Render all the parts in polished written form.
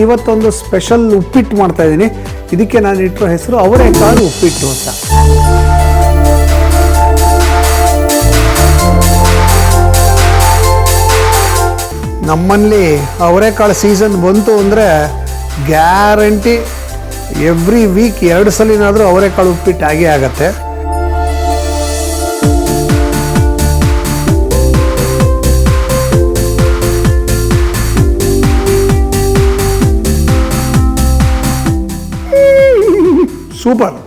ಇವತ್ತೊಂದು ಸ್ಪೆಷಲ್ ಉಪ್ಪಿಟ್ಟು ಮಾಡ್ತಾ ಇದ್ದೀನಿ. ಇದಕ್ಕೆ ನಾನು ಇಟ್ಟಿರೋ ಹೆಸರು ಅವರೆಕಾಳು ಉಪ್ಪಿಟ್ಟು ಅಂತ. ನಮ್ಮಲ್ಲಿ ಅವರೆಕಾಳು ಸೀಸನ್ ಬಂತು ಅಂದರೆ ಗ್ಯಾರಂಟಿ ಎವ್ರಿ ವೀಕ್ 2 ಸಲಿನಾದರೂ ಅವರೆಕಾಳು ಉಪ್ಪಿಟ್ಟು ಆಗೇ ಆಗತ್ತೆ. Super.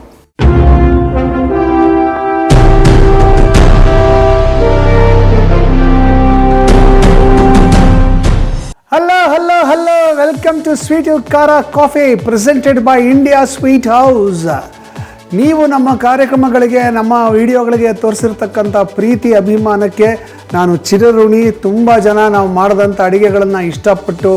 Hello welcome to sweet Khara coffee presented by India sweet house. ನೀವು ನಮ್ಮ ಕಾರ್ಯಕ್ರಮಗಳಿಗೆ, ನಮ್ಮ ವಿಡಿಯೋಗಳಿಗೆ ತೋರಿಸಿರ್ತಕ್ಕಂಥ ಪ್ರೀತಿ ಅಭಿಮಾನಕ್ಕೆ ನಾನು ಚಿರಋಣಿ. ತುಂಬ ಜನ ನಾವು ಮಾಡಿದಂಥ ಅಡುಗೆಗಳನ್ನು ಇಷ್ಟಪಟ್ಟು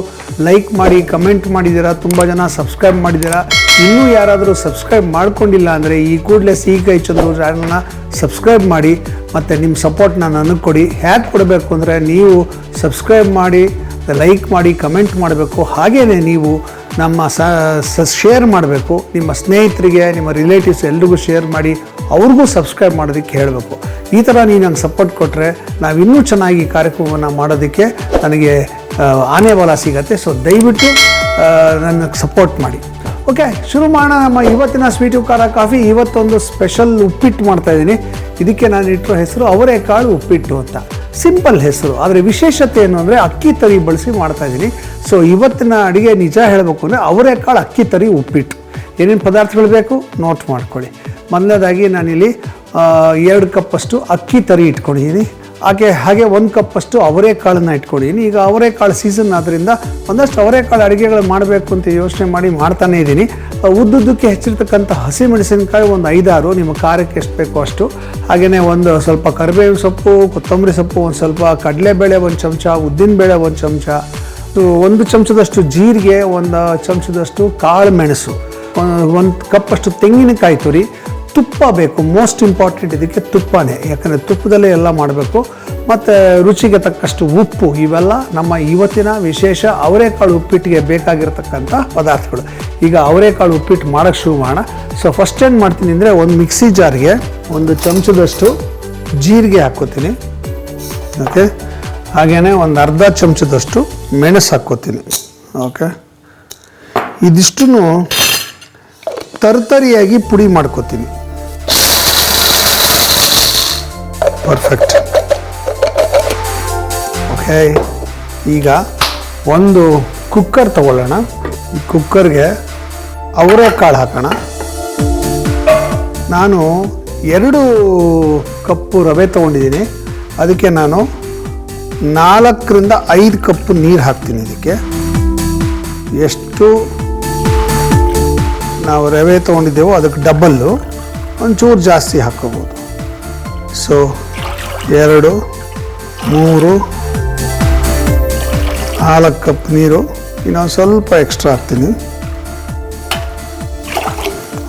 ಲೈಕ್ ಮಾಡಿ, ಕಮೆಂಟ್ ಮಾಡಿದ್ದೀರಾ. ತುಂಬ ಜನ ಸಬ್ಸ್ಕ್ರೈಬ್ ಮಾಡಿದ್ದೀರಾ. ಇನ್ನೂ ಯಾರಾದರೂ ಸಬ್ಸ್ಕ್ರೈಬ್ ಮಾಡ್ಕೊಂಡಿಲ್ಲ ಅಂದರೆ ಈ ಕೂಡಲೇ ಕೈ ಚಂದ್ರು ಚಾನಲ್ನ ಸಬ್ಸ್ಕ್ರೈಬ್ ಮಾಡಿ ಮತ್ತು ನಿಮ್ಮ ಸಪೋರ್ಟ್ನ ನನಗೆ ಕೊಡಿ. ಹೇಗೆ ಕೊಡಬೇಕು ಅಂದರೆ ನೀವು ಸಬ್ಸ್ಕ್ರೈಬ್ ಮಾಡಿ, ಲೈಕ್ ಮಾಡಿ, ಕಮೆಂಟ್ ಮಾಡಬೇಕು. ಹಾಗೆಯೇ ನೀವು ನಮ್ಮ ಶೇರ್ ಮಾಡಬೇಕು. ನಿಮ್ಮ ಸ್ನೇಹಿತರಿಗೆ, ನಿಮ್ಮ ರಿಲೇಟಿವ್ಸ್ ಎಲ್ರಿಗೂ ಶೇರ್ ಮಾಡಿ, ಅವ್ರಿಗೂ ಸಬ್ಸ್ಕ್ರೈಬ್ ಮಾಡೋದಕ್ಕೆ ಹೇಳಬೇಕು. ಈ ಥರ ನೀವು ನಂಗೆ ಸಪೋರ್ಟ್ ಕೊಟ್ಟರೆ ನಾವು ಇನ್ನೂ ಚೆನ್ನಾಗಿ ಕಾರ್ಯಕ್ರಮವನ್ನು ಮಾಡೋದಕ್ಕೆ ನನಗೆ ಆನೆ ಬಲ ಸಿಗತ್ತೆ. ಸೊ ದಯವಿಟ್ಟು ನನಗೆ ಸಪೋರ್ಟ್ ಮಾಡಿ. ಓಕೆ, ಶುರು ಮಾಡೋಣ ನಮ್ಮ ಇವತ್ತಿನ ಸ್ವೀಟು ಖಾರ ಕಾಫಿ. ಇವತ್ತೊಂದು ಸ್ಪೆಷಲ್ ಉಪ್ಪಿಟ್ಟು ಮಾಡ್ತಾಯಿದ್ದೀನಿ. ಇದಕ್ಕೆ ನಾನು ಇಟ್ಟಿರೋ ಹೆಸರು ಅವರೆಕಾಳು ಉಪ್ಪಿಟ್ಟು ಅಂತ. ಸಿಂಪಲ್ ಹೆಸರು, ಆದರೆ ವಿಶೇಷತೆ ಏನು ಅಂದರೆ ಅಕ್ಕಿ ತರಿ ಬಳಸಿ ಮಾಡ್ತಾಯಿದ್ದೀನಿ. ಸೊ ಇವತ್ತಿನ ಅಡುಗೆ ನಿಜ ಹೇಳಬೇಕು ಅಂದರೆ ಅವರೆಕಾಳು ಅಕ್ಕಿ ತರಿ ಉಪ್ಪಿಟ್ಟು. ಏನೇನು ಪದಾರ್ಥಗಳು ಬೇಕು ನೋಟ್ ಮಾಡ್ಕೊಳ್ಳಿ. ಮೊದಲನೇದಾಗಿ ನಾನಿಲ್ಲಿ 2 ಕಪ್ಪಷ್ಟು ಅಕ್ಕಿ ತರಿ ಇಟ್ಕೊಂಡಿದ್ದೀನಿ. ಹಾಗೆ 1 ಕಪ್ಪಷ್ಟು ಅವರೆಕಾಳನ್ನು ಇಟ್ಕೊಂಡಿದ್ದೀನಿ. ಈಗ ಅವರೆಕಾಳು ಸೀಸನ್ ಆದ್ದರಿಂದ ಒಂದಷ್ಟು ಅವರೆಕಾಳು ಅಡುಗೆಗಳು ಮಾಡಬೇಕು ಅಂತ ಯೋಚನೆ ಮಾಡಿ ಮಾಡ್ತಾನೇ ಇದ್ದೀನಿ. ಉದ್ದುದ್ದಕ್ಕೆ ಹೆಚ್ಚಿರ್ತಕ್ಕಂಥ ಹಸಿಮೆಣಸಿನಕಾಯಿ ಒಂದು 5-6 ನಿಮ್ಮ ಖಾರಕ್ಕೆ ಎಷ್ಟು ಬೇಕೋ ಅಷ್ಟು. ಹಾಗೆಯೇ ಒಂದು ಸ್ವಲ್ಪ ಕರಿಬೇವಿನ ಸೊಪ್ಪು, ಕೊತ್ತಂಬರಿ ಸೊಪ್ಪು, ಒಂದು ಸ್ವಲ್ಪ ಕಡಲೆಬೇಳೆ 1 ಚಮಚ, ಉದ್ದಿನಬೇಳೆ 1 ಚಮಚ, 1 ಚಮಚದಷ್ಟು ಜೀರಿಗೆ, 1 ಚಮಚದಷ್ಟು ಕಾಳು ಮೆಣಸು, 1 ಕಪ್ಪಷ್ಟು ತೆಂಗಿನಕಾಯಿ ತುರಿ, ತುಪ್ಪ ಬೇಕು. ಮೋಸ್ಟ್ ಇಂಪಾರ್ಟೆಂಟ್ ಇದಕ್ಕೆ ತುಪ್ಪನೇ, ಯಾಕಂದರೆ ತುಪ್ಪದಲ್ಲೇ ಎಲ್ಲ ಮಾಡಬೇಕು. ಮತ್ತು ರುಚಿಗೆ ತಕ್ಕಷ್ಟು ಉಪ್ಪು. ಇವೆಲ್ಲ ನಮ್ಮ ಇವತ್ತಿನ ವಿಶೇಷ ಅವರೆಕಾಳು ಉಪ್ಪಿಟ್ಟಿಗೆ ಬೇಕಾಗಿರ್ತಕ್ಕಂಥ ಪದಾರ್ಥಗಳು. ಈಗ ಅವರೆಕಾಳು ಉಪ್ಪಿಟ್ಟು ಮಾಡೋಕ್ಕೆ ಶುರು ಮಾಡೋಣ. ಸೊ ಫಸ್ಟ್ ಏನು ಮಾಡ್ತೀನಿ ಅಂದರೆ ಒಂದು ಮಿಕ್ಸಿ ಜಾರ್ಗೆ 1 ಚಮಚದಷ್ಟು ಜೀರಿಗೆ ಹಾಕ್ಕೋತೀನಿ. ಓಕೆ, ಹಾಗೆಯೇ ಒಂದು ಅರ್ಧ ಚಮಚದಷ್ಟು ಮೆಣಸು ಹಾಕ್ಕೋತೀನಿ. ಓಕೆ, ಇದಿಷ್ಟನ್ನು ತರ್ತರಿಯಾಗಿ ಪುಡಿ ಮಾಡ್ಕೋತೀನಿ. ಪರ್ಫೆಕ್ಟ್. ಓಕೆ, ಈಗ ಒಂದು ಕುಕ್ಕರ್ ತಗೊಳ್ಳೋಣ. ಈ ಕುಕ್ಕರ್ಗೆ ಅವರೆಕಾಳು ಹಾಕೋಣ. ನಾನು 2 ಕಪ್ಪು ರವೆ ತೊಗೊಂಡಿದ್ದೀನಿ. ಅದಕ್ಕೆ ನಾನು 4ರಿಂದ 5 ಕಪ್ಪು ನೀರು ಹಾಕ್ತೀನಿ. ಇದಕ್ಕೆ ಎಷ್ಟು ನಾವು ರವೆ ತೊಗೊಂಡಿದ್ದೇವೋ ಅದಕ್ಕೆ ಡಬಲ್ಲು, ಒಂಚೂರು ಜಾಸ್ತಿ ಹಾಕ್ಕೋಬೋದು. ಸೊ 2, 3, 4 ಕಪ್ ನೀರು. ಇನ್ನೊಂದು ಸ್ವಲ್ಪ ಎಕ್ಸ್ಟ್ರಾ ಹಾಕ್ತೀನಿ.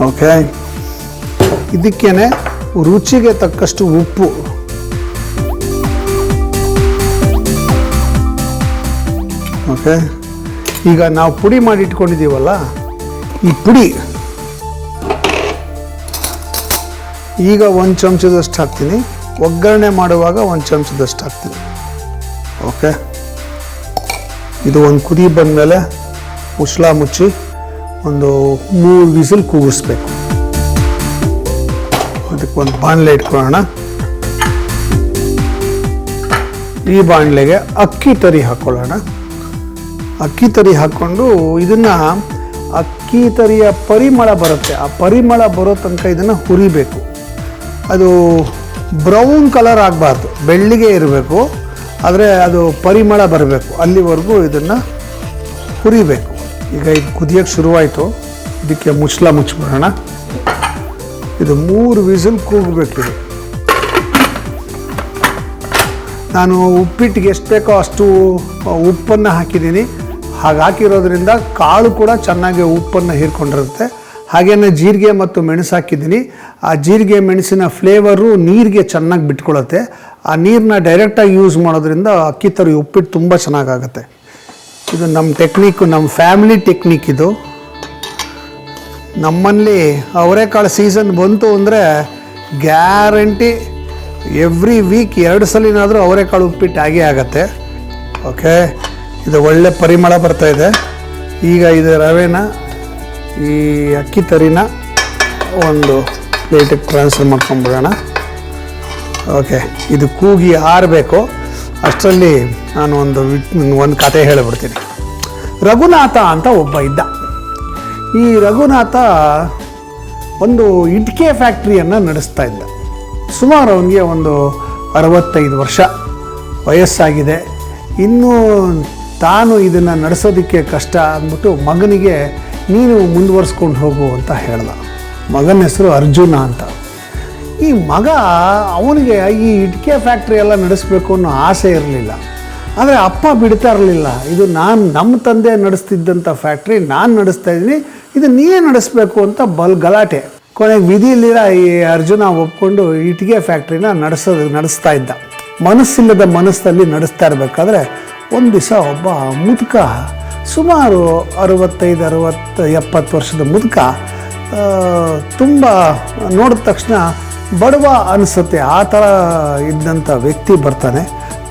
ಓಕೆ, ಇದಕ್ಕೇನೆ ರುಚಿಗೆ ತಕ್ಕಷ್ಟು ಉಪ್ಪು. ಓಕೆ, ಈಗ ನಾವು ಪುಡಿ ಮಾಡಿ ಇಟ್ಕೊಂಡಿದ್ದೀವಲ್ಲ, ಈ ಪುಡಿ ಈಗ 1 ಚಮಚದಷ್ಟು ಹಾಕ್ತೀನಿ. ಒಗ್ಗರಣೆ ಮಾಡುವಾಗ 1 ಚಮಚದಷ್ಟು ಹಾಕ್ತೀನಿ. ಓಕೆ, ಇದು ಒಂದು ಕುದಿ ಬಂದಮೇಲೆ ಮುಚ್ಚಳ ಮುಚ್ಚಿ ಒಂದು 3 ವಿಸಿಲ್ ಕೂಗಿಸ್ಬೇಕು. ಅದಕ್ಕೆ ಒಂದು ಬಾಣಲೆ ಇಟ್ಕೊಳ್ಳೋಣ. ಈ ಬಾಣಲೆಗೆ ಅಕ್ಕಿ ತರಿ ಹಾಕ್ಕೊಳ್ಳೋಣ. ಅಕ್ಕಿ ತರಿ ಹಾಕ್ಕೊಂಡು ಇದನ್ನು ಅಕ್ಕಿ ತರಿಯ ಪರಿಮಳ ಬರುತ್ತೆ, ಆ ಪರಿಮಳ ಬರೋ ತನಕ ಇದನ್ನು ಹುರಿಬೇಕು. ಅದು ಬ್ರೌನ್ ಕಲರ್ ಆಗಬಾರ್ದು, ಬೆಳ್ಳಿಗೆ ಇರಬೇಕು. ಆದರೆ ಅದು ಪರಿಮಳ ಬರಬೇಕು, ಅಲ್ಲಿವರೆಗೂ ಇದನ್ನು ಹುರಿಬೇಕು. ಈಗ ಇದು ಕುದಿಯೋಕ್ಕೆ ಶುರುವಾಯಿತು. ಇದಕ್ಕೆ ಮುಚ್ಚಳ ಮುಚ್ಚಿಬಿಡೋಣ. ಇದು 3 ವಿಸಿಲ್ ಕೂಗಬೇಕಿದೆ. ನಾನು ಉಪ್ಪಿಟ್ಟಿಗೆ ಎಷ್ಟು ಬೇಕೋ ಅಷ್ಟು ಉಪ್ಪನ್ನು ಹಾಕಿದ್ದೀನಿ. ಹಾಗೆ ಹಾಕಿರೋದ್ರಿಂದ ಕಾಳು ಕೂಡ ಚೆನ್ನಾಗಿ ಉಪ್ಪನ್ನು ಹೀರ್ಕೊಂಡಿರುತ್ತೆ. ಹಾಗೆಯೇ ಜೀರಿಗೆ ಮತ್ತು ಮೆಣಸು ಹಾಕಿದ್ದೀನಿ. ಆ ಜೀರಿಗೆ ಮೆಣಸಿನ ಫ್ಲೇವರು ನೀರಿಗೆ ಚೆನ್ನಾಗಿ ಬಿಟ್ಕೊಳ್ಳುತ್ತೆ. ಆ ನೀರನ್ನ ಡೈರೆಕ್ಟಾಗಿ ಯೂಸ್ ಮಾಡೋದ್ರಿಂದ ಅಕ್ಕಿ ತರಿ ಉಪ್ಪಿಟ್ಟು ತುಂಬ ಚೆನ್ನಾಗಾಗುತ್ತೆ. ಇದು ನಮ್ಮ ಟೆಕ್ನಿಕ್ಕು, ನಮ್ಮ ಫ್ಯಾಮಿಲಿ ಟೆಕ್ನಿಕ್ ಇದು. ನಮ್ಮಲ್ಲಿ ಅವರೆಕಾಳು ಸೀಸನ್ ಬಂತು ಅಂದರೆ ಗ್ಯಾರಂಟಿ ಎವ್ರಿ ವೀಕ್ 2 ಸಲಿನಾದರೂ ಅವರೆಕಾಳು ಉಪ್ಪಿಟ್ಟು ಆಗೇ ಆಗತ್ತೆ. ಓಕೆ, ಇದು ಒಳ್ಳೆ ಪರಿಮಳ ಬರ್ತಾಯಿದೆ. ಈಗ ಇದು ರವೆನ, ಈ ಅಕ್ಕಿ ತರಿನ ಒಂದು ಪ್ಲೇಟಿಗೆ ಟ್ರಾನ್ಸ್ಫರ್ ಮಾಡ್ಕೊಂಡ್ಬಿಡೋಣ. ಓಕೆ, ಇದು ಕೂಗಿ ಆರಬೇಕು. ಅಷ್ಟರಲ್ಲಿ ನಾನು ಒಂದು ಕತೆ ಹೇಳಿಬಿಡ್ತೀನಿ. ರಘುನಾಥ ಅಂತ ಒಬ್ಬ ಇದ್ದ. ಈ ರಘುನಾಥ ಒಂದು ಇಟ್ಟಿಗೆ ಫ್ಯಾಕ್ಟ್ರಿಯನ್ನು ನಡೆಸ್ತಾ ಇದ್ದ. ಸುಮಾರು ಅವನಿಗೆ ಒಂದು 65 ವರ್ಷ ವಯಸ್ಸಾಗಿದೆ. ಇನ್ನೂ ತಾನು ಇದನ್ನು ನಡೆಸೋದಕ್ಕೆ ಕಷ್ಟ ಅಂದ್ಬಿಟ್ಟು ಮಗನಿಗೆ ನೀನು ಮುಂದುವರಿಸ್ಕೊಂಡು ಹೋಗು ಅಂತ ಹೇಳ್ದ. ಮಗನ ಹೆಸರು ಅರ್ಜುನ ಅಂತ. ಈ ಮಗ ಅವನಿಗೆ ಈ ಇಟ್ಟಿಗೆ ಫ್ಯಾಕ್ಟ್ರಿ ಎಲ್ಲ ನಡೆಸಬೇಕು ಅನ್ನೋ ಆಸೆ ಇರಲಿಲ್ಲ. ಆದರೆ ಅಪ್ಪ ಬಿಡ್ತಾ ಇರಲಿಲ್ಲ. ಇದು ನಮ್ಮ ತಂದೆ ನಡೆಸ್ತಿದ್ದಂಥ ಫ್ಯಾಕ್ಟ್ರಿ ನಾನು ನಡೆಸ್ತಾ ಇದ್ದೀನಿ, ಇದು ನೀನೇ ನಡೆಸಬೇಕು ಅಂತ ಗಲಾಟೆ. ಕೊನೆಗೆ ವಿಧಿಲಿರ ಈ ಅರ್ಜುನ ಒಪ್ಕೊಂಡು ಇಟ್ಟಿಗೆ ಫ್ಯಾಕ್ಟ್ರಿನ ನಡೆಸ್ತಾ ಇದ್ದ. ಮನಸ್ಸಿಲ್ಲದ ಮನಸ್ಸಲ್ಲಿ ನಡೆಸ್ತಾ ಇರಬೇಕಾದ್ರೆ ಒಂದು ದಿವಸ ಒಬ್ಬ ಮುದುಕ, ಸುಮಾರು 65-70 ವರ್ಷದ ಮುದುಕ, ತುಂಬ ನೋಡಿದ ತಕ್ಷಣ ಬಡವ ಅನಿಸುತ್ತೆ ಆ ಥರ ಇದ್ದಂಥ ವ್ಯಕ್ತಿ ಬರ್ತಾನೆ.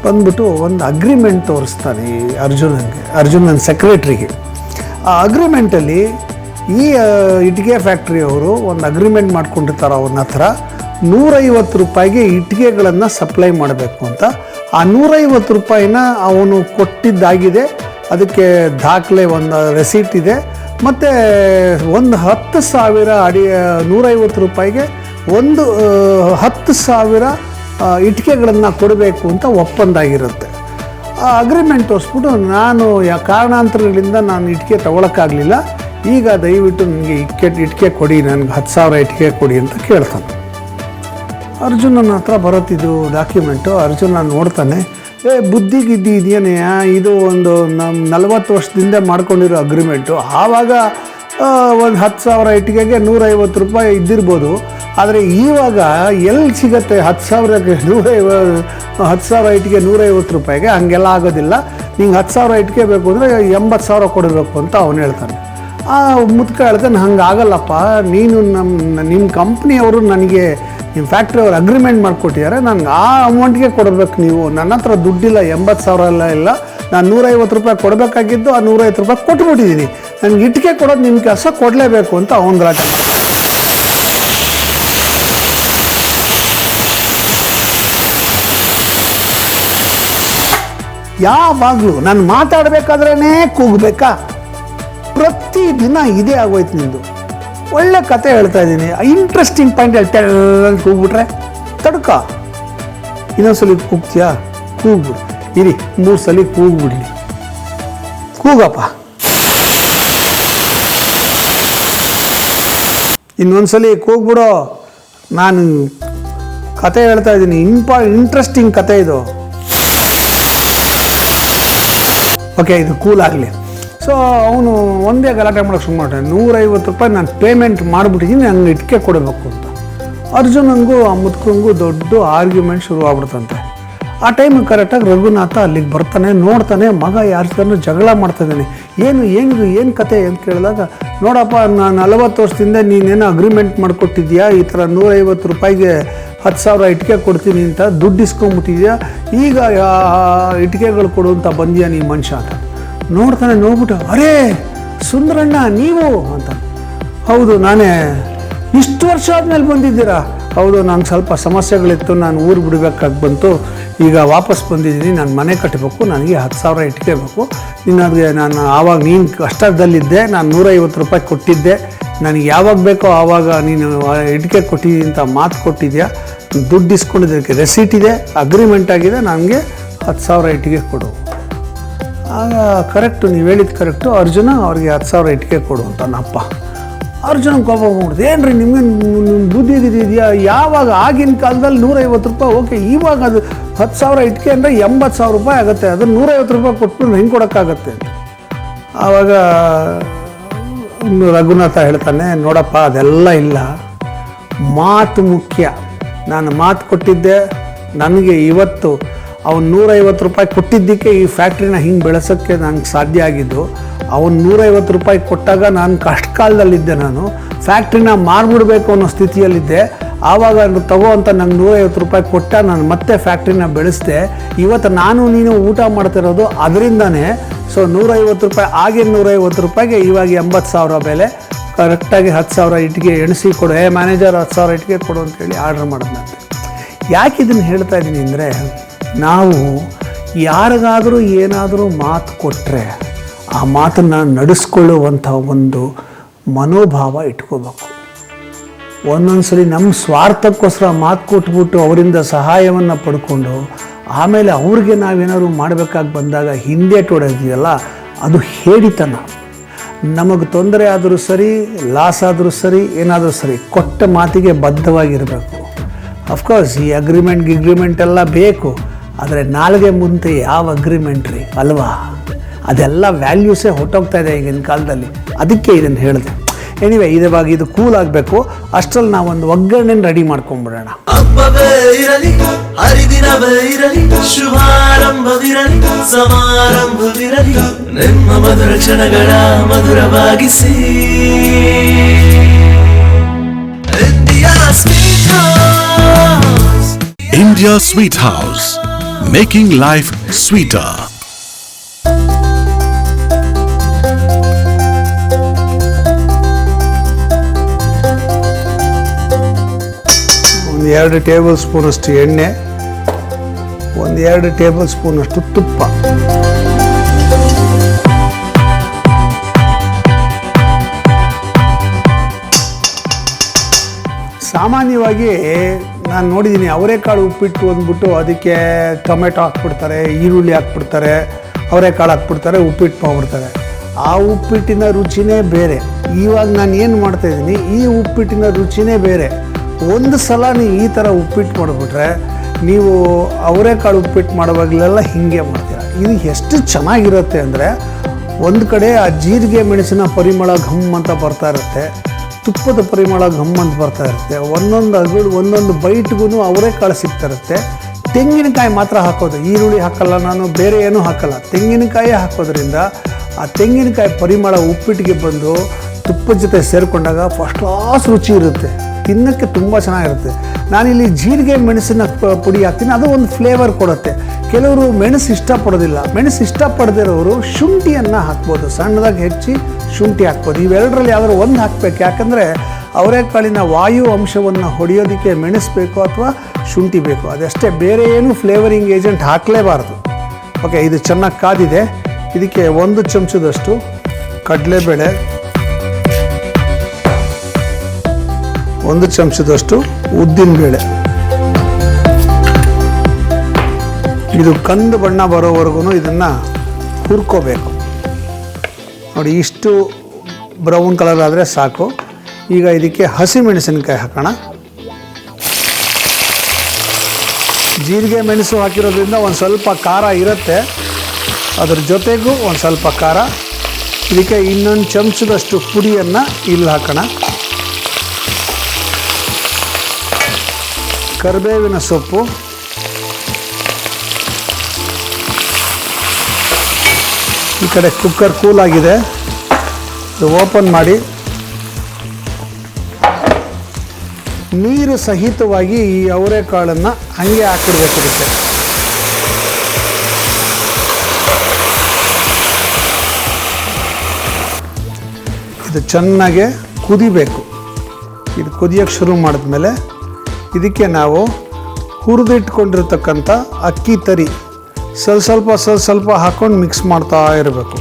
ಬಂದ್ಬಿಟ್ಟು ಒಂದು ಅಗ್ರಿಮೆಂಟ್ ತೋರಿಸ್ತಾನೆ ಈ ಅರ್ಜುನನ ಸೆಕ್ರೆಟ್ರಿಗೆ. ಆ ಅಗ್ರಿಮೆಂಟಲ್ಲಿ ಈ ಇಟ್ಟಿಗೆ ಫ್ಯಾಕ್ಟ್ರಿಯವರು ಒಂದು ಅಗ್ರಿಮೆಂಟ್ ಮಾಡ್ಕೊಂಡಿರ್ತಾರೆ ಅವನ ಹತ್ರ, 150 ರೂಪಾಯಿಗೆ ಇಟ್ಟಿಗೆಗಳನ್ನು ಸಪ್ಲೈ ಮಾಡಬೇಕು ಅಂತ. ಆ 150 ರೂಪಾಯಿನ ಅವನು ಕೊಟ್ಟಿದ್ದಾಗಿದೆ, ಅದಕ್ಕೆ ದಾಖಲೆ ಒಂದು ರೆಸೀಟ್ ಇದೆ. ಮತ್ತು ಒಂದು 10,000 150 ರೂಪಾಯಿಗೆ ಒಂದು 10,000 ಇಟ್ಟಿಗೆಗಳನ್ನು ಕೊಡಬೇಕು ಅಂತ ಒಪ್ಪಂದ ಆಗಿರುತ್ತೆ. ಆ ಅಗ್ರಿಮೆಂಟ್ ತೋರಿಸ್ಬಿಟ್ಟು ನಾನು ಕಾರಣಾಂತರಗಳಿಂದ ನಾನು ಇಟ್ಟಿಗೆ ತೊಗೊಳಕ್ಕಾಗಲಿಲ್ಲ, ಈಗ ದಯವಿಟ್ಟು ನನಗೆ ಇಟ್ಟಿಗೆ ಕೊಡಿ, ನನಗೆ 10,000 ಇಟ್ಟಿಗೆ ಕೊಡಿ ಅಂತ ಕೇಳ್ತಾನೆ. ಅರ್ಜುನನ ಹತ್ರ ಬರುತ್ತಿದ್ದು ಡಾಕ್ಯುಮೆಂಟು. ಅರ್ಜುನ ನೋಡ್ತಾನೆ, ಬುದ್ಧಿಗಿದ್ದಿ ಇದೆಯೇನೆಯ, ಇದು ಒಂದು ನಮ್ಮ 40 ವರ್ಷದಿಂದ ಮಾಡ್ಕೊಂಡಿರೋ ಅಗ್ರಿಮೆಂಟು. ಆವಾಗ ಒಂದು 10,000 ಇಟ್ಟಿಗೆಗೆ 150 ರೂಪಾಯಿ ಇದ್ದಿರ್ಬೋದು. ಆದರೆ ಇವಾಗ ಎಲ್ಲಿ ಸಿಗುತ್ತೆ 10,000ಕ್ಕೆ 10,000 ಇಟ್ಟಿಗೆ 150 ರೂಪಾಯಿಗೆ? ಹಂಗೆಲ್ಲ ಆಗೋದಿಲ್ಲ, ನಿಂಗೆ 10,000 ಇಟ್ಟಿಗೆ ಬೇಕು ಅಂದರೆ 80,000 ಕೊಡಬೇಕು ಅಂತ ಅವನು ಹೇಳ್ತಾನೆ. ಆ ಮುದ್ಕ ಹೇಳ್ತಾನೆ, ಹಂಗೆ ಆಗಲ್ಲಪ್ಪ, ನೀನು ನಿಮ್ಮ ಕಂಪ್ನಿಯವರು ನನಗೆ, ನಿಮ್ಮ ಫ್ಯಾಕ್ಟ್ರಿಯವರು ಅಗ್ರಿಮೆಂಟ್ ಮಾಡಿಕೊಟ್ಟಿದ್ದಾರೆ, ನನಗೆ ಆ ಅಮೌಂಟ್ಗೆ ಕೊಡಬೇಕು. ನೀವು ನನ್ನ ಹತ್ರ ದುಡ್ಡಿಲ್ಲ, 80,000 ಎಲ್ಲ ಇಲ್ಲ, ನಾನು 150 ರೂಪಾಯಿ ಕೊಡಬೇಕಾಗಿದ್ದು ಆ 150 ರೂಪಾಯಿ ಕೊಟ್ಬಿಟ್ಟಿದ್ದೀನಿ, ನನಗೆ ಇಟ್ಟಿಗೆ ಕೊಡೋದು ನಿಮ್ಮ ಕೆಲಸ, ಕೊಡಲೇಬೇಕು ಅಂತ ಅವನು ಗಲಾಟೆ ಮಾಡ್ತಾನೆ. ಯಾವಾಗಲೂ ನಾನು ಮಾತಾಡಬೇಕಾದ್ರೇ ಕೂಗಬೇಕಾ? ಪ್ರತಿದಿನ ಇದೇ ಆಗೋಯ್ತು ನಿಂದು. ಒಳ್ಳೆ ಕತೆ ಹೇಳ್ತಾ ಇದ್ದೀನಿ, ಇಂಟ್ರೆಸ್ಟಿಂಗ್ ಪಾಯಿಂಟ್ ಹೇಳ್ತಾ ಕೂಗ್ಬಿಟ್ರೆ ತಡ್ಕ. ಇನ್ನೊಂದ್ಸಲಿ ಕೂಗ್ತೀಯಾ? ಕೂಗ್ಬಿಡು. ಇರಿ 3 ಸಲ ಕೂಗ್ಬಿಡ್ಲಿ. ಕೂಗಪ್ಪ. ಇನ್ನೊಂದ್ಸಲಿ ಕೂಗ್ಬಿಡೋ. ನಾನು ಕತೆ ಹೇಳ್ತಾ ಇದ್ದೀನಿ, ಇಂಟ್ರೆಸ್ಟಿಂಗ್ ಕತೆ ಇದು. ಓಕೆ, ಇದು ಕೂಲ್ ಆಗಲಿ. ಸೊ ಅವನು ಒಂದೇ ಗಲಾಟೆ ಮಾಡೋಕ್ಕೆ ಶುರು ಮಾಡ್ತಾನೆ, 150 ರೂಪಾಯಿ ನಾನು ಪೇಮೆಂಟ್ ಮಾಡಿಬಿಟ್ಟಿದ್ದೀನಿ, ನನಗೆ ಇಟ್ಟಿಗೆ ಕೊಡಬೇಕು ಅಂತ. ಅರ್ಜುನನಿಗೂ ಆ ಮುದ್ಕಂಗೂ ದೊಡ್ಡ ಆರ್ಗ್ಯುಮೆಂಟ್ ಶುರು ಆಗ್ಬಿಡ್ತಂತೆ. ಆ ಟೈಮಿಗೆ ಕರೆಕ್ಟಾಗಿ ರಘುನಾಥ ಅಲ್ಲಿಗೆ ಬರ್ತಾನೆ, ನೋಡ್ತಾನೆ ಮಗ ಯಾರ ಜೊತೆ ಜಗಳ ಮಾಡ್ತಾಯಿದ್ದಾನೆ. ಏನು ಕತೆ ಅಂತ ಕೇಳಿದಾಗ, ನೋಡಪ್ಪ, ನಾನು 40 ವರ್ಷದಿಂದ ನೀನೇನೋ ಅಗ್ರಿಮೆಂಟ್ ಮಾಡಿಕೊಟ್ಟಿದ್ಯಾ, ಈ ಥರ 150 ರೂಪಾಯಿಗೆ 10,000 ಇಟ್ಟಿಗೆ ಕೊಡ್ತೀನಿ ಅಂತ ದುಡ್ಡು ಇಸ್ಕೊಂಬಿಟ್ಟಿದ್ಯಾ, ಈಗ ಇಟ್ಟಿಗೆಗಳು ಕೊಡು ಅಂತ ಬಂದ್ಯಾ ನೀ ಮನುಷ್ಯ ಅಂತ. ನೋಡ್ತಾನೆ, ನೋಡ್ಬಿಟ್ಟು, ಅರೇ ಸುಂದರಣ್ಣ ನೀವು ಅಂತ. ಹೌದು ನಾನೇ. ಇಷ್ಟು ವರ್ಷ ಆದಮೇಲೆ ಬಂದಿದ್ದೀರಾ? ಹೌದು, ನಂಗೆ ಸ್ವಲ್ಪ ಸಮಸ್ಯೆಗಳಿತ್ತು, ನಾನು ಊರು ಬಿಡಬೇಕಾಗಿ ಬಂತು, ಈಗ ವಾಪಸ್ ಬಂದಿದ್ದೀನಿ, ನಾನು ಮನೆ ಕಟ್ಟಬೇಕು, ನನಗೆ 10,000 ಇಟ್ಟಿಗೆ ಬೇಕು. ನಿನ್ನಗೆ ನಾನು ಆವಾಗ ನೀನು ಕಷ್ಟದಲ್ಲಿದ್ದೆ, ನಾನು 150 ರೂಪಾಯಿ ಕೊಟ್ಟಿದ್ದೆ, ನನಗೆ ಯಾವಾಗ ಬೇಕೋ ಆವಾಗ ನೀನು ಇಟ್ಟಿಗೆ ಕೊಟ್ಟಿದ್ದೀನಿ ಅಂತ ಮಾತು ಕೊಟ್ಟಿದ್ಯಾ, ದುಡ್ಡು ಇಸ್ಕೊಂಡಿದ್ದಕ್ಕೆ ರೆಸೀಟ್ ಇದೆ, ಅಗ್ರಿಮೆಂಟ್ ಆಗಿದೆ, ನನಗೆ 10,000 ಇಟ್ಟಿಗೆ ಕೊಡು. ಆಗ ಕರೆಕ್ಟು, ನೀವು ಹೇಳಿದ್ದು ಕರೆಕ್ಟು, ಅರ್ಜುನ ಅವ್ರಿಗೆ 10,000 ಇಟ್ಟಿಗೆ ಕೊಡು ಅಂತ ನಪ್ಪ. ಅರ್ಜುನ ಕೋಪ ಮಾಡ್ದು, ಏನ್ರಿ ನಿಮಗೆ ಬುದ್ಧಿ ಇದೆಯಾ? ಯಾವಾಗ ಆಗಿನ ಕಾಲದಲ್ಲಿ 150 ರೂಪಾಯಿ ಓಕೆ, ಇವಾಗ ಅದು 10,000 ಇಟ್ಟಿಗೆ ಅಂದರೆ 80,000 ರೂಪಾಯಿ ಆಗುತ್ತೆ, ಅದನ್ನು 150 ರೂಪಾಯಿ ಕೊಟ್ಬಿಟ್ಟು ಹೆಂಗೆ ಕೊಡೋಕ್ಕಾಗತ್ತೆ ಅಂತ. ಆವಾಗ ರಘುನಾಥ ಹೇಳ್ತಾನೆ, ನೋಡಪ್ಪ ಅದೆಲ್ಲ ಇಲ್ಲ, ಮಾತು ಮುಖ್ಯ. ನಾನು ಮಾತು ಕೊಟ್ಟಿದ್ದೆ, ನನಗೆ ಇವತ್ತು ಅವ್ನು 150 ರೂಪಾಯಿ ಕೊಟ್ಟಿದ್ದಕ್ಕೆ ಈ ಫ್ಯಾಕ್ಟ್ರಿನ ಹಿಂಗೆ ಬೆಳೆಸೋಕ್ಕೆ ನನಗೆ ಸಾಧ್ಯ ಆಗಿದ್ದು. ಅವನು 150 ರೂಪಾಯಿ ಕೊಟ್ಟಾಗ ನಾನು ಕಷ್ಟ ಕಾಲದಲ್ಲಿದ್ದೆ. ನಾನು ಫ್ಯಾಕ್ಟ್ರಿನ ಮಾರ್ಬಿಡ್ಬೇಕು ಅನ್ನೋ ಸ್ಥಿತಿಯಲ್ಲಿದ್ದೆ. ಆವಾಗ ತಗೋ ಅಂತ ನಂಗೆ 150 ರೂಪಾಯಿ ಕೊಟ್ಟ, ನಾನು ಮತ್ತೆ ಫ್ಯಾಕ್ಟ್ರಿನ ಬೆಳೆಸಿದೆ. ಇವತ್ತು ನಾನು ನೀನು ಊಟ ಮಾಡ್ತಿರೋದು ಅದರಿಂದನೇ. ಸೊ 150 ರೂಪಾಯಿ, ಆಗಿನ 150 ರೂಪಾಯಿಗೆ ಇವಾಗ 80,000 ಬೆಲೆ. ಕರೆಕ್ಟಾಗಿ 10,000 ಇಟ್ಟಿಗೆ ಎಣಿಸಿ ಕೊಡು, ಮ್ಯಾನೇಜರ್ 10,000 ಇಟ್ಟಿಗೆ ಕೊಡು ಅಂತೇಳಿ ಆರ್ಡ್ರ್ ಮಾಡಿದ್ನಂತೆ. ಯಾಕೆ ಇದನ್ನು ಹೇಳ್ತಾ ಇದ್ದೀನಿ ಅಂದರೆ, ನಾವು ಯಾರಿಗಾದರೂ ಏನಾದರೂ ಮಾತು ಕೊಟ್ಟರೆ ಆ ಮಾತನ್ನು ನಡೆಸ್ಕೊಳ್ಳುವಂಥ ಒಂದು ಮನೋಭಾವ ಇಟ್ಕೋಬೇಕು. ಒಂದೊಂದು ಸಲ ನಮ್ಮ ಸ್ವಾರ್ಥಕ್ಕೋಸ್ಕರ ಮಾತು ಕೊಟ್ಬಿಟ್ಟು ಅವರಿಂದ ಸಹಾಯವನ್ನು ಪಡ್ಕೊಂಡು ಆಮೇಲೆ ಅವ್ರಿಗೆ ನಾವೇನಾದ್ರು ಮಾಡಬೇಕಾಗಿ ಬಂದಾಗ ಹಿಂದೇಟೋಡೋದಿದೆಯಲ್ಲ, ಅದು ಹೇಡಿತನ. ನಮಗೆ ತೊಂದರೆ ಆದರೂ ಸರಿ, ಲಾಸ್ ಆದರೂ ಸರಿ, ಏನಾದರೂ ಸರಿ, ಕೊಟ್ಟ ಮಾತಿಗೆ ಬದ್ಧವಾಗಿರಬೇಕು. ಅಫ್ಕೋರ್ಸ್ ಈ ಅಗ್ರಿಮೆಂಟ್ ಎಲ್ಲ ಬೇಕು, ಆದರೆ ನಾಲ್ಗೆ ಮುಂದೆ ಯಾವ ಅಗ್ರಿಮೆಂಟ್ ರೀ ಅಲ್ವಾ? ಅದೆಲ್ಲ ವ್ಯಾಲ್ಯೂಸೇ ಹೊಟ್ಟೋಗ್ತಾ ಇದೆ ಈಗಿನ ಕಾಲದಲ್ಲಿ. ಅದಕ್ಕೆ ಇದನ್ನು ಹೇಳಿದೆ. ಎನಿವೆ, ಇವಾಗ ಇದು ಕೂಲ್ ಆಗಬೇಕು. ಅಷ್ಟರಲ್ಲಿ ನಾವೊಂದು ಒಗ್ಗರಣೆ ರೆಡಿ ಮಾಡ್ಕೊಂಡ್ಬಿಡೋಣ. ಹಬ್ಬವೇ ಇರಲಿ, ಹರಿದಿನವೇ ಇರಲಿ, ಶುಭಾರಂಭವಿರಲಿ, ಸಮಾರಂಭವಿರಲಿ, ನಿಮ್ಮ ಮಧುರ ಕ್ಷಣಗಳ ಮಧುರವಾಗಿಸಿ. India Sweet House, making life sweeter. ಒಂದು 2 ಟೇಬಲ್ ಸ್ಪೂನಷ್ಟು ಎಣ್ಣೆ, ಒಂದು 2 ಟೇಬಲ್ ಸ್ಪೂನಷ್ಟು ತುಪ್ಪ. ಸಾಮಾನ್ಯವಾಗಿ ನಾನು ನೋಡಿದ್ದೀನಿ, ಅವರೆಕಾಳು ಉಪ್ಪಿಟ್ಟು ಅಂದ್ಬಿಟ್ಟು ಅದಕ್ಕೆ ಟೊಮೆಟೊ ಹಾಕ್ಬಿಡ್ತಾರೆ, ಈರುಳ್ಳಿ ಹಾಕ್ಬಿಡ್ತಾರೆ, ಅವರೆಕಾಳು ಹಾಕ್ಬಿಡ್ತಾರೆ, ಉಪ್ಪಿಟ್ಟು ಮಾಡ್ಬಿಡ್ತಾರೆ. ಆ ಉಪ್ಪಿಟ್ಟಿನ ರುಚಿನೇ ಬೇರೆ. ಇವಾಗ ನಾನು ಏನು ಮಾಡ್ತಾಯಿದ್ದೀನಿ, ಈ ಉಪ್ಪಿಟ್ಟಿನ ರುಚಿನೇ ಬೇರೆ. ಒಂದು ಸಲ ನೀವು ಈ ಥರ ಉಪ್ಪಿಟ್ಟು ಮಾಡಿಬಿಟ್ರೆ, ನೀವು ಅವರೆಕಾಳು ಉಪ್ಪಿಟ್ಟು ಮಾಡುವಾಗಲೆಲ್ಲ ಹೀಗೆ ಮಾಡ್ತೀರ. ಇದು ಎಷ್ಟು ಚೆನ್ನಾಗಿರುತ್ತೆ ಅಂದರೆ, ಒಂದು ಕಡೆ ಆ ಜೀರಿಗೆ ಮೆಣಸಿನ ಪರಿಮಳ ಘಮ್ ಅಂತ ಬರ್ತಾ ಇರುತ್ತೆ, ತುಪ್ಪದ ಪರಿಮಳ ಘಮ್ ಅಂತ ಬರ್ತಾ ಇರುತ್ತೆ. ಒಂದೊಂದು ಬೈಟ್ಗೂ ಅವರೆಕಾಳು ಸಿಗ್ತಾ ಇರುತ್ತೆ. ತೆಂಗಿನಕಾಯಿ ಮಾತ್ರ ಹಾಕೋದು, ಈರುಳ್ಳಿ ಹಾಕಲ್ಲ ನಾನು, ಬೇರೆ ಏನೂ ಹಾಕಲ್ಲ, ತೆಂಗಿನಕಾಯಿ ಹಾಕೋದ್ರಿಂದ ಆ ತೆಂಗಿನಕಾಯಿ ಪರಿಮಳ ಉಪ್ಪಿಟ್ಟಿಗೆ ಬಂದು ತುಪ್ಪದ ಜೊತೆ ಸೇರಿಕೊಂಡಾಗ ಫಸ್ಟ್ ಕ್ಲಾಸ್ ರುಚಿ ಇರುತ್ತೆ, ತಿನ್ನೋಕ್ಕೆ ತುಂಬ ಚೆನ್ನಾಗಿರುತ್ತೆ. ನಾನಿಲ್ಲಿ ಜೀರಿಗೆ ಮೆಣಸಿನ ಪುಡಿ ಹಾಕ್ತೀನಿ, ಅದು ಒಂದು ಫ್ಲೇವರ್ ಕೊಡುತ್ತೆ. ಕೆಲವರು ಮೆಣಸು ಇಷ್ಟಪಡೋದಿಲ್ಲ. ಮೆಣಸು ಇಷ್ಟಪಡದಿರೋರು ಶುಂಠಿಯನ್ನು ಹಾಕ್ಬೋದು, ಸಣ್ಣದಾಗಿ ಹೆಚ್ಚಿ ಶುಂಠಿ ಹಾಕ್ಬೋದು. ಇವೆರಡರಲ್ಲಿ ಯಾವ್ದಾದ್ರು ಒಂದು ಹಾಕಬೇಕು. ಯಾಕಂದರೆ ಅವರೆಕಾಳಿನ ವಾಯು ಅಂಶವನ್ನು ಹೊಡೆಯೋದಕ್ಕೆ ಮೆಣಸು ಬೇಕು ಅಥವಾ ಶುಂಠಿ ಬೇಕು, ಅದಷ್ಟೇ. ಬೇರೆ ಏನು ಫ್ಲೇವರಿಂಗ್ ಏಜೆಂಟ್ ಹಾಕಲೇಬಾರ್ದು. ಓಕೆ, ಇದು ಚೆನ್ನಾಗಿ ಕಾದಿದೆ. ಇದಕ್ಕೆ 1 ಚಮಚದಷ್ಟು ಕಡಲೆಬೇಳೆ, 1 ಚಮಚದಷ್ಟು ಉದ್ದಿನಬೇಳೆ. ಇದು ಕಂದು ಬಣ್ಣ ಬರೋವರೆಗೂ ಇದನ್ನು ಹುರ್ಕೋಬೇಕು. ನೋಡಿ, ಇಷ್ಟು ಬ್ರೌನ್ ಕಲರ್ ಆದರೆ ಸಾಕು. ಈಗ ಇದಕ್ಕೆ ಹಸಿಮೆಣಸಿನಕಾಯಿ ಹಾಕೋಣ. ಜೀರಿಗೆ ಮೆಣಸು ಹಾಕಿರೋದ್ರಿಂದ ಒಂದು ಸ್ವಲ್ಪ ಖಾರ ಇರುತ್ತೆ, ಅದ್ರ ಜೊತೆಗೂ ಒಂದು ಸ್ವಲ್ಪ ಖಾರ. ಇದಕ್ಕೆ 1 ಚಮಚದಷ್ಟು ಪುಡಿಯನ್ನು ಇಲ್ಲಿ ಹಾಕೋಣ. ಕರಿಬೇವಿನ ಸೊಪ್ಪು, ಈ ಕಡೆ ಕುಕ್ಕರ್ ಕೂಲ್ ಆಗಿದೆ, ಇದು ಓಪನ್ ಮಾಡಿ ನೀರು ಸಹಿತವಾಗಿ ಈ ಅವರೆಕಾಳನ್ನು ಹಾಗೆ ಹಾಕಿಡ್ಬೇಕು. ಇದಕ್ಕೆ ಇದು ಚೆನ್ನಾಗೆ ಕುದಿಬೇಕು. ಇದು ಕುದಿಯೋಕ್ಕೆ ಶುರು ಮಾಡಿದ್ಮೇಲೆ ಇದಕ್ಕೆ ನಾವು ಹುರಿದಿಟ್ಕೊಂಡಿರ್ತಕ್ಕಂಥ ಅಕ್ಕಿ ತರಿ ಸ್ವಲ್ಪ ಹಾಕ್ಕೊಂಡು ಮಿಕ್ಸ್ ಮಾಡ್ತಾ ಇರಬೇಕು.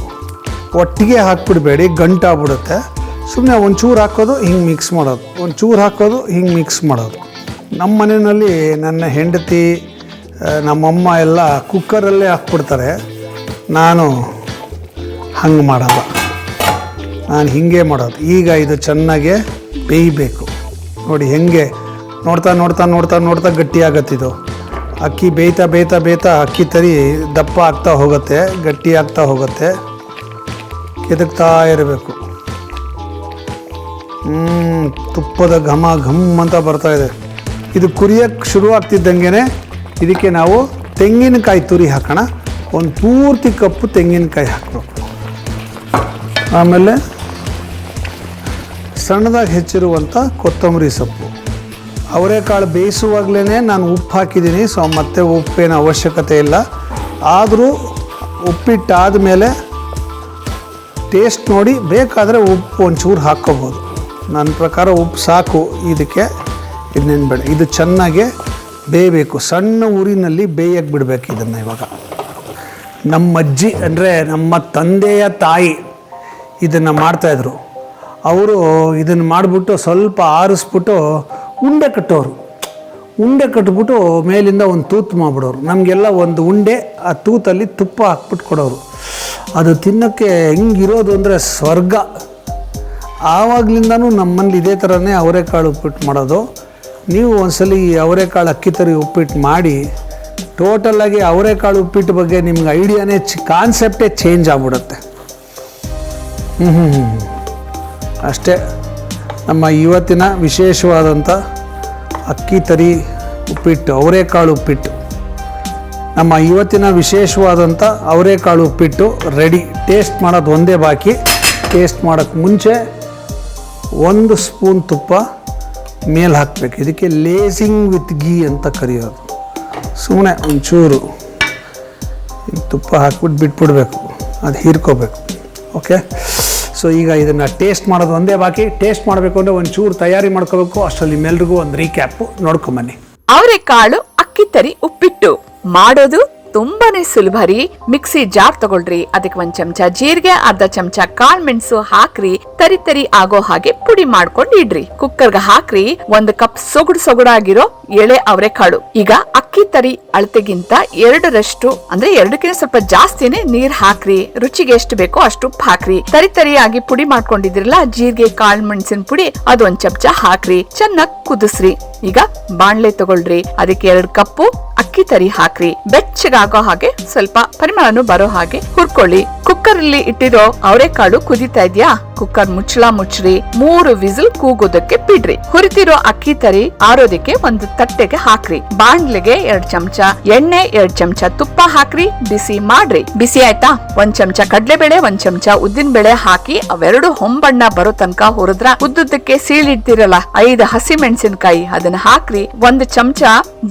ಒಟ್ಟಿಗೆ ಹಾಕ್ಬಿಡಬೇಡಿ, ಗಂಟಾಗ್ಬಿಡುತ್ತೆ. ಸುಮ್ಮನೆ ಒಂಚೂರು ಹಾಕೋದು, ಹಿಂಗೆ ಮಿಕ್ಸ್ ಮಾಡೋದು, ಒಂಚೂರು ಹಾಕೋದು, ಹಿಂಗೆ ಮಿಕ್ಸ್ ಮಾಡೋದು. ನಮ್ಮ ಮನೆಯಲ್ಲಿ ನನ್ನ ಹೆಂಡತಿ, ನಮ್ಮಮ್ಮ ಎಲ್ಲ ಕುಕ್ಕರಲ್ಲೇ ಹಾಕ್ಬಿಡ್ತಾರೆ. ನಾನು ಹಂಗೆ ಮಾಡಲ್ಲ, ನಾನು ಹೀಗೆ ಮಾಡೋದು. ಈಗ ಇದು ಚೆನ್ನಾಗೆ ಬೇಯಬೇಕು. ನೋಡಿ ಹೆಂಗೆ ನೋಡ್ತಾ ಗಟ್ಟಿ ಆಗತ್ತಿದು. ಅಕ್ಕಿ ಬೇಯ್ತಾ ಅಕ್ಕಿ ತರಿ ದಪ್ಪ ಆಗ್ತಾ ಹೋಗುತ್ತೆ, ಗಟ್ಟಿ ಆಗ್ತಾ ಹೋಗುತ್ತೆ. ಕೆದಕ್ತಾ ಇರಬೇಕು. ತುಪ್ಪದ ಘಮ್ ಅಂತ ಬರ್ತಾ ಇದೆ. ಇದು ಕುರಿಯೋಕ್ಕೆ ಶುರು ಆಗ್ತಿದ್ದಂಗೆ ಇದಕ್ಕೆ ನಾವು ತೆಂಗಿನಕಾಯಿ ತುರಿ ಹಾಕೋಣ. ಒಂದು ಪೂರ್ತಿ ಕಪ್ಪು ತೆಂಗಿನಕಾಯಿ ಹಾಕಬೇಕು. ಆಮೇಲೆ ಸಣ್ಣದಾಗಿ ಹೆಚ್ಚಿರುವಂಥ ಕೊತ್ತಂಬರಿ ಸೊಪ್ಪು. ಅವರೆಕಾಳು ಬೇಯಿಸುವಾಗಲೇ ನಾನು ಉಪ್ಪು ಹಾಕಿದ್ದೀನಿ, ಸೊ ಮತ್ತೆ ಉಪ್ಪಿನ ಅವಶ್ಯಕತೆ ಇಲ್ಲ. ಆದರೂ ಉಪ್ಪಿಟ್ಟಾದ ಮೇಲೆ ಟೇಸ್ಟ್ ನೋಡಿ ಬೇಕಾದರೆ ಉಪ್ಪು ಒಂಚೂರು ಹಾಕ್ಕೋಬೋದು. ನನ್ನ ಪ್ರಕಾರ ಉಪ್ಪು ಸಾಕು ಇದಕ್ಕೆ. ಇದನ್ನೇನು ಬೇಡ, ಇದು ಚೆನ್ನಾಗಿ ಬೇಯಬೇಕು. ಸಣ್ಣ ಊರಿನಲ್ಲಿ ಬೇಯಕ್ಕೆ ಬಿಡಬೇಕು ಇದನ್ನು. ಇವಾಗ ನಮ್ಮ ಅಜ್ಜಿ ಅಂದರೆ ನಮ್ಮ ತಂದೆಯ ತಾಯಿ ಇದನ್ನು ಮಾಡ್ತಾಯಿದ್ರು. ಅವರು ಇದನ್ನು ಮಾಡಿಬಿಟ್ಟು ಸ್ವಲ್ಪ ಆರಿಸ್ಬಿಟ್ಟು ಉಂಡೆ ಕಟ್ಟೋರು. ಉಂಡೆ ಕಟ್ಬಿಟ್ಟು ಮೇಲಿಂದ ಒಂದು ತೂತು ಮಾಡಿಬಿಡೋರು. ನಮಗೆಲ್ಲ ಒಂದು ಉಂಡೆ ಆ ತೂತಲ್ಲಿ ತುಪ್ಪ ಹಾಕ್ಬಿಟ್ಟು ಕೊಡೋರು. ಅದು ತಿನ್ನೋಕ್ಕೆ ಹೆಂಗಿರೋದು ಅಂದರೆ ಸ್ವರ್ಗ. ಆವಾಗಲಿಂದನೂ ನಮ್ಮಲ್ಲಿ ಇದೇ ಥರನೇ ಅವರೆಕಾಳು ಉಪ್ಪಿಟ್ಟು ಮಾಡೋದು. ನೀವು ಒಂದ್ಸಲ ಈ ಅವರೆಕಾಳು ಅಕ್ಕಿ ತರಿ ಉಪ್ಪಿಟ್ಟು ಮಾಡಿ, ಟೋಟಲಾಗಿ ಅವರೆಕಾಳು ಉಪ್ಪಿಟ್ಟು ಬಗ್ಗೆ ನಿಮ್ಗೆ ಐಡಿಯಾನೇ ಕಾನ್ಸೆಪ್ಟೇ ಚೇಂಜ್ ಆಗ್ಬಿಡುತ್ತೆ. ಅಷ್ಟೇ ನಮ್ಮ ಇವತ್ತಿನ ವಿಶೇಷವಾದಂಥ ಅಕ್ಕಿ ತರಿ ಉಪ್ಪಿಟ್ಟು, ಅವರೆಕಾಳು ಉಪ್ಪಿಟ್ಟು. ನಮ್ಮ ಇವತ್ತಿನ ವಿಶೇಷವಾದಂಥ ಅವರೆಕಾಳು ಉಪ್ಪಿಟ್ಟು ರೆಡಿ. ಟೇಸ್ಟ್ ಮಾಡೋದು ಒಂದೇ ಬಾಕಿ. ಟೇಸ್ಟ್ ಮಾಡೋಕ್ಕೆ ಮುಂಚೆ 1 ಸ್ಪೂನ್ ತುಪ್ಪ ಮೇಲೆ ಹಾಕಬೇಕು. ಇದಕ್ಕೆ ಲೇಸಿಂಗ್ ವಿತ್ ಗೀ ಅಂತ ಕರೆಯೋದು. ಸುಮ್ಮನೆ ಒಂಚೂರು ತುಪ್ಪ ಹಾಕ್ಬಿಟ್ಟು ಬಿಟ್ಬಿಡ್ಬೇಕು, ಅದು ಹೀರ್ಕೋಬೇಕು. ಓಕೆ, ಸೊ ಈಗ ಇದನ್ನು ಟೇಸ್ಟ್ ಮಾಡೋದು ಒಂದೇ ಬಾಕಿ. ಟೇಸ್ಟ್ ಮಾಡಬೇಕು ಅಂದರೆ ಒಂಚೂರು ತಯಾರಿ ಮಾಡ್ಕೋಬೇಕು. ಅಷ್ಟರಲ್ಲಿ ನಿಮ್ಮೆಲ್ರಿಗೂ ಒಂದು ರೀಕ್ಯಾಪು ನೋಡ್ಕೊಂಬನ್ನಿ. ಅವರೆಕಾಳು ಅಕ್ಕಿ ತರಿ ಉಪ್ಪಿಟ್ಟು ಮಾಡೋದು ತುಂಬಾನೇ ಸುಲಭ ರೀ. ಮಿಕ್ಸಿ ಜಾರ್ ತಗೊಳ್ರಿ, ಅದಕ್ಕೆ 1 ಚಮಚ ಜೀರಿಗೆ, ಅರ್ಧ ಚಮಚ ಕಾಳು ಮೆಣಸು ಹಾಕ್ರಿ. ತರಿ ತರಿ ಆಗೋ ಹಾಗೆ ಪುಡಿ ಮಾಡ್ಕೊಂಡು ಇಡ್ರಿ. ಕುಕ್ಕರ್ಗೆ ಹಾಕ್ರಿ. 1 ಕಪ್ ಸೊಗಡಾಗಿರೋ ಎಳೆ ಅವರೆಕಾಳು. ಈಗ ಅಕ್ಕಿ ತರಿ ಅಳತೆಗಿಂತ 2ರಷ್ಟು ಅಂದ್ರೆ 2ಕ್ಕಿಂತ ಸ್ವಲ್ಪ ಜಾಸ್ತಿನೇ ನೀರ್ ಹಾಕ್ರಿ. ರುಚಿಗೆ ಎಷ್ಟು ಬೇಕೋ ಅಷ್ಟು ಉಪ್ಪು ಹಾಕ್ರಿ. ತರಿ ತರಿಯಾಗಿ ಪುಡಿ ಮಾಡ್ಕೊಂಡಿದ್ರಲ್ಲ ಜೀರಿಗೆ ಕಾಳು ಮೆಣಸಿನ ಪುಡಿ, ಅದು 1 ಚಮಚ ಹಾಕ್ರಿ. ಚೆನ್ನಾಗಿ ಕುದಿಸ್ರಿ. ಈಗ ಬಾಣ್ಲೆ ತಗೊಳ್ರಿ, ಅದಕ್ಕೆ 2 ಕಪ್ಪು ಅಕ್ಕಿ ತರಿ ಹಾಕ್ರಿ. ಬೆಚ್ಚಗಾಗೋ ಹಾಗೆ ಸ್ವಲ್ಪ ಪರಿಮಳನು ಬರೋ ಹಾಗೆ ಹುರ್ಕೊಳ್ಳಿ. ಕುಕ್ಕರ್ ಅಲ್ಲಿ ಇಟ್ಟಿರೋ ಅವರೆಕಾಳು ಕುದಿತಾ ಇದ್ಯಾ, ಕುಕ್ಕರ್ ಮುಚ್ಚಳ ಮುಚ್ಚ್ರಿ. 3 ವಿಸಿಲ್ ಕೂಗೋದಕ್ಕೆ ಬಿಡ್ರಿ. ಹುರಿತಿರೋ ಅಕ್ಕಿ ತರಿ ಆರೋದಕ್ಕೆ ಒಂದು ತಟ್ಟೆಗೆ ಹಾಕ್ರಿ. ಬಾಣ್ಲೆಗೆ 2 ಚಮಚ ಎಣ್ಣೆ, 2 ಚಮಚ ತುಪ್ಪ ಹಾಕ್ರಿ. ಬಿಸಿ ಮಾಡ್ರಿ. ಬಿಸಿ ಆಯ್ತಾ, 1 ಚಮಚ ಕಡ್ಲೆಬೇಳೆ, 1 ಚಮಚ ಉದ್ದಿನ ಬೇಳೆ ಹಾಕಿ ಅವೆರಡು ಹೊಂಬಣ್ಣ ಬರೋ ತನಕ ಹುರಿದ್ರ ಉದ್ದುದಕ್ಕೆ ಸೀಳಿಡ್ತಿರಲ್ಲ 5 ಹಸಿ ಮೆಣಸಿನಕಾಯಿ ಅದನ್ನ ಹಾಕ್ರಿ. 1 ಚಮಚ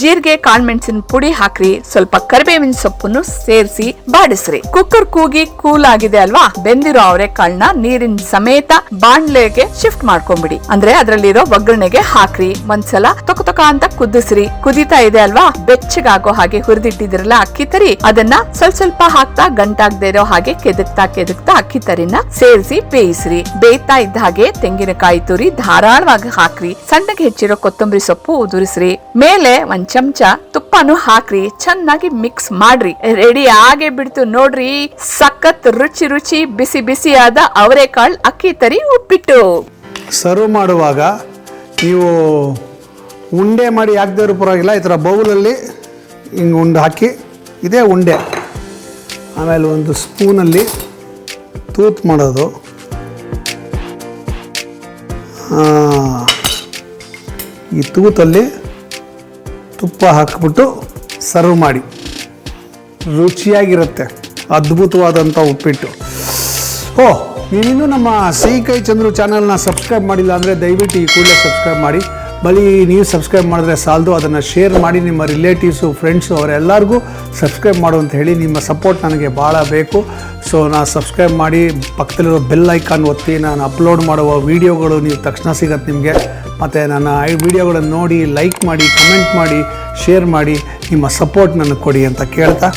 ಜೀರಿಗೆ ಕಾಳು ಮೆಣಸಿನ ಪುಡಿ ಹಾಕ್ರಿ. ಸ್ವಲ್ಪ ಕರಿಬೇವಿನ ಸೊಪ್ಪನ್ನು ಸೇರಿಸಿ ಬಾಡಿಸ್ರಿ. ಕುಕ್ಕರ್ ಕೂಗಿ ಕೂಲ್ ಆಗಿದೆ ಅಲ್ವಾ, ಬೆಂದಿರೋ ಅವರೆಕಾಳನ್ನ ನೀರಿನ ಸಮೇತ ಬಾಣ್ಲೆಗೆ ಶಿಫ್ಟ್ ಮಾಡ್ಕೊಂಡ್ಬಿಡಿ. ಅಂದ್ರೆ ಅದರಲ್ಲಿರೋ ಒಗ್ಗರಣೆಗೆ ಹಾಕ್ರಿ. ಒಂದ್ಸಲ ತೊಕ ಅಂತ ಕುದಿಸ್ರಿ. ಕುದಿತಾ ಇದೆ ಅಲ್ವಾ, ಬೆಚ್ಚಗಾಗೋ ಹಾಗೆ ಹುರಿದಿಟ್ಟಿದ್ರಲ್ಲ ಅಕ್ಕಿ ತರಿ, ಅದನ್ನ ಸ್ವಲ್ಪ ಹಾಕ್ತಾ ಗಂಟಾಗದೆ ಇರೋ ಹಾಗೆ ಕೆದಕ್ತಾ ಅಕ್ಕಿ ತರಿನ ಸೇರಿಸಿ ಬೇಯಿಸ್ರಿ. ಬೇಯ್ತಾ ಇದ್ದ ಹಾಗೆ ತೆಂಗಿನಕಾಯಿ ತುರಿ ಧಾರಾಳವಾಗಿ ಹಾಕ್ರಿ. ಸಣ್ಣಗೆ ಹೆಚ್ಚಿರೋ ಕೊತ್ತಂಬರಿ ಸೊಪ್ಪು ಉದುರಿಸ್ರಿ. ಮೇಲೆ 1 ಚಮಚ ತುಪ್ಪನು ಹಾಕ್ರಿ. ಚೆನ್ನಾಗಿ ಮಿಕ್ಸ್ ಮಾಡ್ರಿ. ರೆಡಿ ಆಗೇ ಬಿಡ್ತು ನೋಡ್ರಿ, ಸಖತ್ ರುಚಿ ಬಿಸಿಯಾದ ಅವರೆಕಾಳು ಅಕ್ಕಿ ತರಿ ಉಪ್ಪಿಟ್ಟು. ಸರ್ವ್ ಮಾಡುವಾಗ ನೀವು ಉಂಡೆ ಮಾಡಿ ಹಾಕದೇ ಇರೋ ಪರವಾಗಿಲ್ಲ, ಈ ಥರ ಬೌಲಲ್ಲಿ ಹಿಂಗೆ ಉಂಡೆ ಹಾಕಿ, ಇದೇ ಉಂಡೆ. ಆಮೇಲೆ 1 ಸ್ಪೂನಲ್ಲಿ ತೂತು ಮಾಡೋದು. ಈ ತೂತಲ್ಲಿ ತುಪ್ಪ ಹಾಕಿಬಿಟ್ಟು ಸರ್ವ್ ಮಾಡಿ. ರುಚಿಯಾಗಿರುತ್ತೆ, ಅದ್ಭುತವಾದಂಥ ಉಪ್ಪಿಟ್ಟು. ನೀವಿನ್ನೂ ನಮ್ಮ ಸಿಹಿಕೈ ಚಂದ್ರು ಚಾನಲ್ನ ಸಬ್ಸ್ಕ್ರೈಬ್ ಮಾಡಿಲ್ಲ ಅಂದರೆ ದಯವಿಟ್ಟು ಈ ಕೂಡಲೇ ಸಬ್ಸ್ಕ್ರೈಬ್ ಮಾಡಿ. ಬರೀ ನೀವು ಸಬ್ಸ್ಕ್ರೈಬ್ ಮಾಡಿದ್ರೆ ಸಾಲದು, ಅದನ್ನು ಶೇರ್ ಮಾಡಿ ನಿಮ್ಮ ರಿಲೇಟಿವ್ಸು, ಫ್ರೆಂಡ್ಸು ಅವರೆಲ್ಲರಿಗೂ ಸಬ್ಸ್ಕ್ರೈಬ್ ಮಾಡು ಅಂತ ಹೇಳಿ. ನಿಮ್ಮ ಸಪೋರ್ಟ್ ನನಗೆ ಭಾಳ ಬೇಕು. ಸೊ ಸಬ್ಸ್ಕ್ರೈಬ್ ಮಾಡಿ, ಪಕ್ಕದಲ್ಲಿರೋ ಬೆಲ್ ಐಕಾನ್ ಒತ್ತಿ. ನಾನು ಅಪ್ಲೋಡ್ ಮಾಡುವ ವೀಡಿಯೋಗಳು ನೀವು ತಕ್ಷಣ ಸಿಗತ್ತೆ ನಿಮಗೆ. ಮತ್ತು ನನ್ನ ವೀಡಿಯೋಗಳನ್ನು ನೋಡಿ, ಲೈಕ್ ಮಾಡಿ, ಕಮೆಂಟ್ ಮಾಡಿ, ಶೇರ್ ಮಾಡಿ, ನಿಮ್ಮ ಸಪೋರ್ಟ್ ನನಗೆ ಕೊಡಿ ಅಂತ ಕೇಳ್ತಾ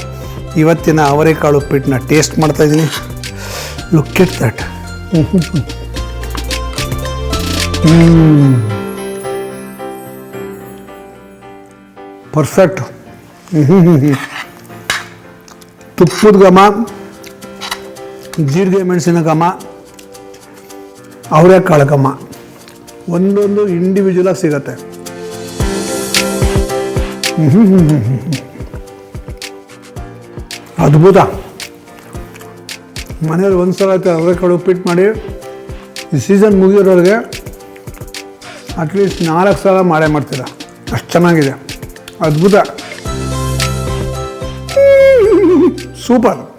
ಇವತ್ತಿನ ಅವರೆಕಾಳು ಉಪ್ಪಿಟ್ಟನ್ನ ಟೇಸ್ಟ್ ಮಾಡ್ತಾಯಿದ್ದೀನಿ. Look at that. ಪರ್ಫೆಕ್ಟ್. ತುಪ್ಪದ ಘಮ, ಜೀರಿಗೆ ಮೆಣಸಿನ ಘಮ, ಅವರೆಕಾಳು ಘಮ ಒಂದೊಂದು ಇಂಡಿವಿಜುವಲಾಗಿ ಸಿಗತ್ತೆ. ಅದ್ಭುತ. ಮನೆಯಲ್ಲಿ ಒಂದು ಸಲ ಅವರೆಕಾಳು ಉಪ್ಪಿಟ್ಟು ಮಾಡಿ ಈ ಸೀಸನ್ ಮುಗಿಯೋರವ್ರಿಗೆ ಅಟ್ಲೀಸ್ಟ್ 4 ಸಲ ಮಾಡೇ ಮಾಡ್ತೀರ, ಅಷ್ಟು ಚೆನ್ನಾಗಿದೆ. ಅದ್ಭುತ. ಸೂಪರ್.